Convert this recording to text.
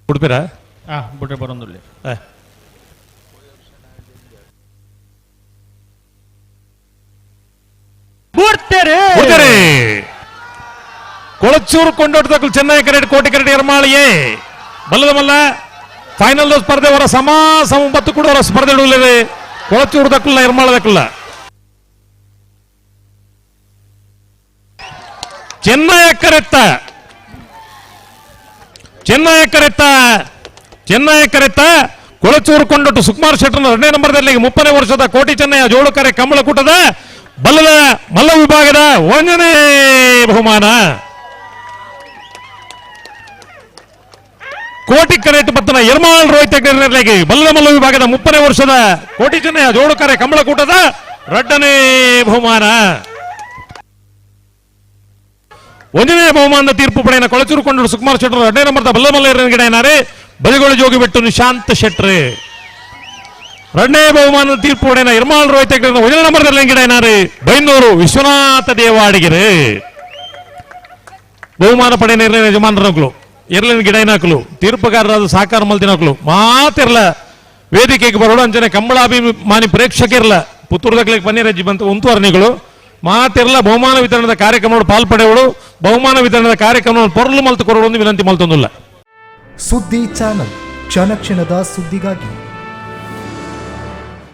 ಬಿಡ್ತೀರಾ? ಬಿಟ್ರೆ ಬರೋದಿಲ್ಲ. ಕೊಳಚೂರು ಕೊಂಡೋಟದಕ್ಕೂ ಚೆನ್ನೈ ಕರೆಡ್ ಕೋಟಿ ಕರೆಡ್ ಎರ್ಮಾಳಿಯೇ ಬಲ್ಲದ ಮಲ್ಲ ಫೈನಲ್ ಸ್ಪರ್ಧೆ ಅವರ ಸಮ 9 ಕೂಡ ಅವರ ಸ್ಪರ್ಧೆ ಇಡಲಿದೆ. ಕೊಳಚೂರು ದಕ್ಕಲ್ಲ ಎರ್ಮಾಳದಕ್ಕಲ್ಲ ಚೆನ್ನೈ ಕರೆತ್ತ ಕೊಳಚೂರು ಕೊಂಡೊಟ್ಟು ಸುಕುಮಾರ್ ಶೆಟ್ಟರ್ನ 2ನೇ ನಂಬರ್ದಲ್ಲಿ 30ನೇ ವರ್ಷದ ಕೋಟಿ ಚೆನ್ನೈಯ ಜೋಳುಕರೆ ಕಂಬಳಕೂಟದ ಬಲ್ಲದ ಮಲ್ಲ ವಿಭಾಗದ 1ನೇ ಬಹುಮಾನ. ಕೋಟಿ ಕರೆಟ್ ಪತ್ತನ ಎರ್ಮಾಳ್ ರೋಹಿತ್ ಹೆಗ್ಡೆರ್ನರ್ಲೆಗೆ ಬಲ್ಲದ ಮಲ್ಲ ವಿಭಾಗದ 30ನೇ ವರ್ಷದ ಕೋಟಿ ಚೆನ್ನೈಯ ಜೋಳುಕರೆ ಕಂಬಳಕೂಟದ 2ನೇ ಬಹುಮಾನ. 1ನೇ ಬಹುಮಾನದ ತೀರ್ಪು ಪಡೆಯ ಕೊಳಚೂರು ಕೊಂಡರು ಸುಕುಮಾರ್ ಶೆಟ್ಟರ್ 2ನೇ ನಂಬರ್ದ ಬಲ್ಲಮಲ್ಲ ಗಿಡನಾರೆ ಬಲಿಗೋಳು ಜೋಗಿ ಬಿಟ್ಟು ನಿಶಾಂತ್ ಶೆಟ್ರೆ. 2ನೇ ಬಹುಮಾನದ ತೀರ್ಪು ಪಡೆಯ ಎರ್ಮಾಳ್ ರೋಹಿತ್ ಹೆಗ್ಡೆರ್ನ 1ನೇ ನಂಬರ್ದಲ್ಲಿ ಗಿಡನಾರೆ ಬೈನೂರು ವಿಶ್ವನಾಥ ದೇವಾಡಿಗೆರೆ. ಬಹುಮಾನ ಪಡೆಯ ನಿರ್ಣಯ ಯಜಮಾನರಗಳು ಎರಲಿನ ಗಿಡೈನಾಕಲು ತೀರ್ಪುಗಾರರಾದ ಸಾಕಾರ ಮಲ್ತಿನಾಕಲು ಮಾತಿರ್ಲ ವೇದಿಕೆಗೆ ಬರೋಡು ಅಂಚನೆ ಕಂಬಳಾಭಿಮಾನಿ ಪ್ರೇಕ್ಷಕಿರ್ಲ ಪುತ್ತೂರ್ದಕ್ಕೆ ಬನ್ನಿರಜ್ಜಿ ಬಂತು ಉಂತುವರ್ಣಿಗಳು ಮಾತಿರ್ಲ ಬಹುಮಾನ ವಿತರಣದ ಕಾರ್ಯಕ್ರಮಗಳು ಪಾಲ್ಪಡೆಯವಳು ಬಹುಮಾನ ವಿತರಣದ ಕಾರ್ಯಕ್ರಮ ಪೊರ್ಲು ಮಲ್ತು ಕೊರೋಡು ವಿನಂತಿ ಮಲ್ತೊಂದಿಲ್ಲ. ಸುದ್ದಿ ಚಾನಲ್ ಕ್ಷಣ ಕ್ಷಣದ ಸುದ್ದಿಗಾಗಿ